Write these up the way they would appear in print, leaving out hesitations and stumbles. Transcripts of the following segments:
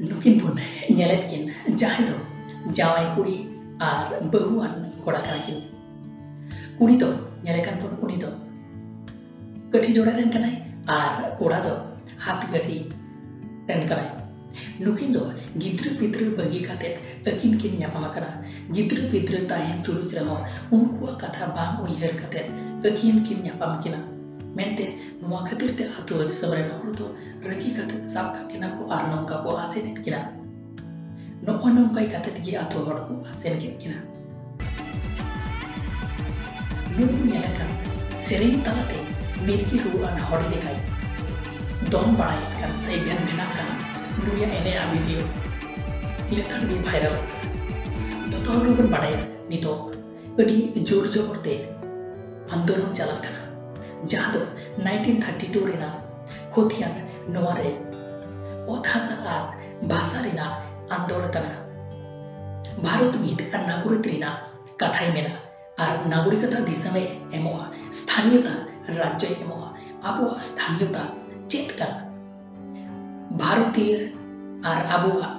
नुकिन बुन ñelet kin jahay do jawai kuri ar bahuan koda kana kin kuri do ñelekan pun kuri do gati joda ren kanai ar koda do hat gati ren kanai nukin do gidra pitra bagi katet akin kin nyapama kana gidra pitra tahen turuj ramo unkuwa katha bang uyher katet akin kin nyapama kina mente nuwa khatir te atu sabare na hurto ragi katet sab ka kina ko ar nongka ko asen kina nongkai katet gi atu hor ko asen kina nuku nyalakan sering talate mirki ruan hor dekai don barai kan sai ben benakan nuya ene a video letar bi viral to ru ban badai nito adi jor jor te आंदोलन चलत कना जहाँ 1932 Raina खोथियान नोरे ओथासा are भाषा रेना आंदोलन कना भारत मीत और नागरिक रेना कथाई मेना और नागरिकता दिसमे एमोआ स्थानीयता राज्य एमोआ अबो स्थानीयता चेत कना भारतीय और अबोआ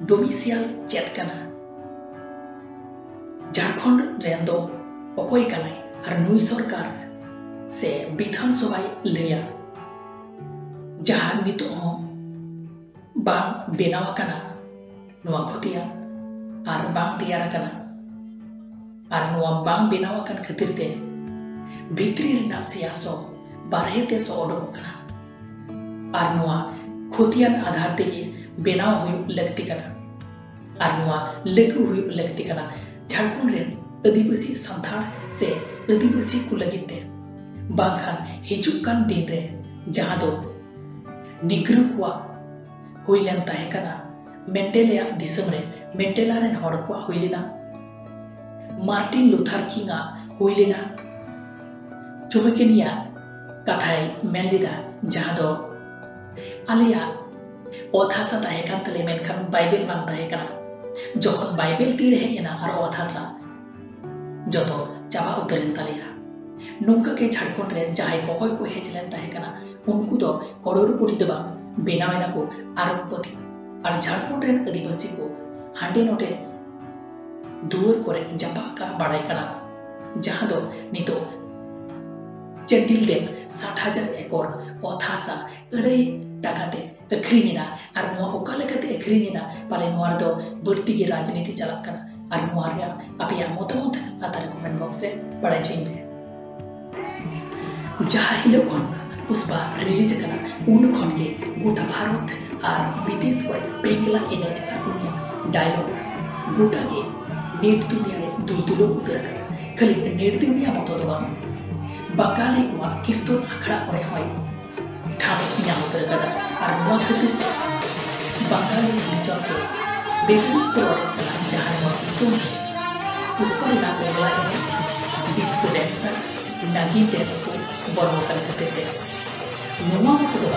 डोमिसियल चेत कना झारखंड रेंदो ओकोई कनाई और नुई सरकार से विधानसभा लैया जहाँ नितो बांग बेनाव कना नुआ खोतिया और बांग तैयार कना और नुआ बांग बेनाव कन खातिर ते भित्री रेना सियासो बारहे ते सो ओडोक कना और नुआ खोतियान आधार ते बेनाव हुई लगती कना और नुआ लगू हुई लगती कना झारखंड रेन आदिवासी संथाल से आदिवासी को लगिते बांखान हिजुकान दिन रे जहां दो निग्रह को हुईलन ताहे कना मेंडेलिया दिसम रे मेंडेला रेन हर को हुईलेना मार्टिन लूथर किंगा हुईलेना चुमकेनिया कथाई मेनलिदा जहां दो आलिया ओथासा ताहे कान तले मेनखान बाइबल मान ताहे कना जखन बाइबल ती रहे ना और ओथासा जतो चाबा उतरेन तालिया नोंका के झारखंड रे जाय कोय को हेजलेन ताहे कना उनको तो करोड़पति दबा बेनावेना को आरोपपति और झारखंड रे आदिवासी को हांडे नोटे दुवर करे जपा का बड़ाई कना जहां दो नितो चेंडिल डेम 60,000 एकड़ ओथासा अड़े टाकाते अखरिनिना और नुआ ओकालेकते अखरिनिना पाले नुआ दो बढ़ती के राजनीति चलत कना और नुआरिया अपया मोतमोत लातार कमेंट बॉक्स रे बड़ाई चाहिए जहाँ हिलोकन पुष्पा रिलीज कना उन खन के गोटा भारत और विदेश को पेंकला इमेज दुनिया डायलॉग गोटा के नेट दुनिया रे दुलदुलो उतर कना खाली नेट दुनिया मतो दो बंगाली को कीर्तन अखड़ा करे होय ठाम न्याम उतर कना और नुआ खातिर बंगाली निजो को बेगुज प्रोडक्ट जहाँ तुम पुष्पा ला पेंकला इमेज डिस्को डांसर नागी डांस को बड़ो कर करते नुआ मत दो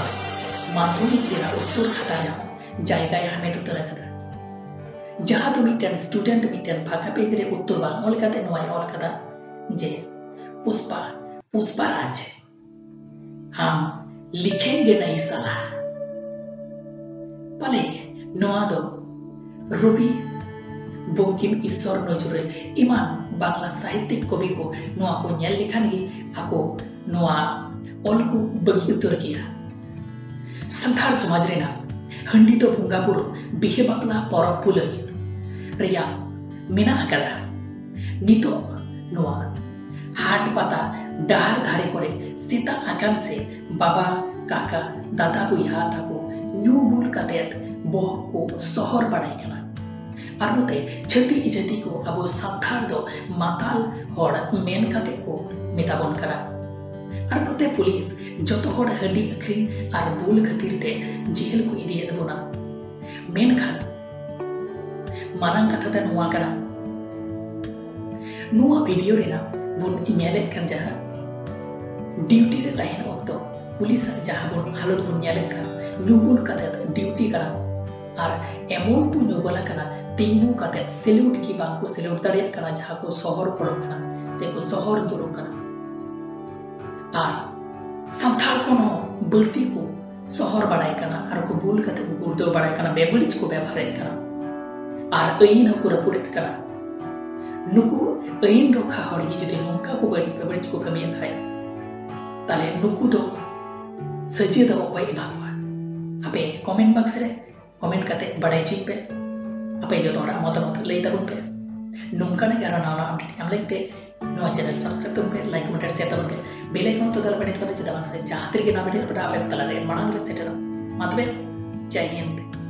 माध्यमिक रेना उत्तर खताया जायगा हमें उतर कदा जहां तो मिटन स्टूडेंट मिटन फाका पेज रे उत्तर बा ओल कते नुआ ओल कदा जे पुष्पा राज हम लिखेंगे नहीं साला पले नुआ दो रवि बंकिम ईश्वर नजरे इमान बांग्ला साहित्यिक कवि को नुआ को नेल लिखान गी आको नुआ ऑल को बगी उतर किया संथाल समाज रेना हंडी तो बुंगाबुरु बिहे बापला परब पुलई रेया मेना अकदा नितो नुआ हाट पाता डाहर धारे करे सीता आकान से बाबा काका दादा बुया ताको न्यू बुल कातेत बो को शहर बड़ाई कना और नोते छती इजती को अब संथाल दो माताल होड़ मेन काते को मिताबन करा और नोते पुलिस जतो होड़ हंडी अखरिन और बुल खातिर ते जेल को इदियत बोना मेन खान मानंग कथा ते नुआ करा नुआ वीडियो रेना बुन नेलेक kan जहां ड्यूटी रे ताहेन वक्तो पुलिस जहां बुन हालत बुन नेलेक का नुबुन काते ड्यूटी करा और एमोन को नुबला कना तीनू काते सैल्यूट की बांग को सैल्यूट दाड़िया कना जहां को शहर पड़ो कना से को शहर दुरो कना आ संथाल को बढ़ती को सोहर बड़ाई कना और को भूल कते को गुर्दो बड़ाई कना बेबड़िच को व्यवहार कना और अइन को रपुड़ कना नुकु अइन रोखा हड़ी जुदी नोंका को बेबड़िच को कमी खाय ताले नुकु दो सजे दो कोई भागवा अपे कमेंट बॉक्स रे कमेंट कते बड़ाई जी पे अपे जो तोरा मत लई तबन पे नोंका ने गारा नाना अपडेट हम लेते नो चैनल सब्सक्राइब तबन पे लाइक कमेंट शेयर तबन पे बेल आइकन तो दल बड़े तबन चदा से जहां तरीके ना वीडियो पर आप तला रे मांग रे सेटर मतबे जय हिंद।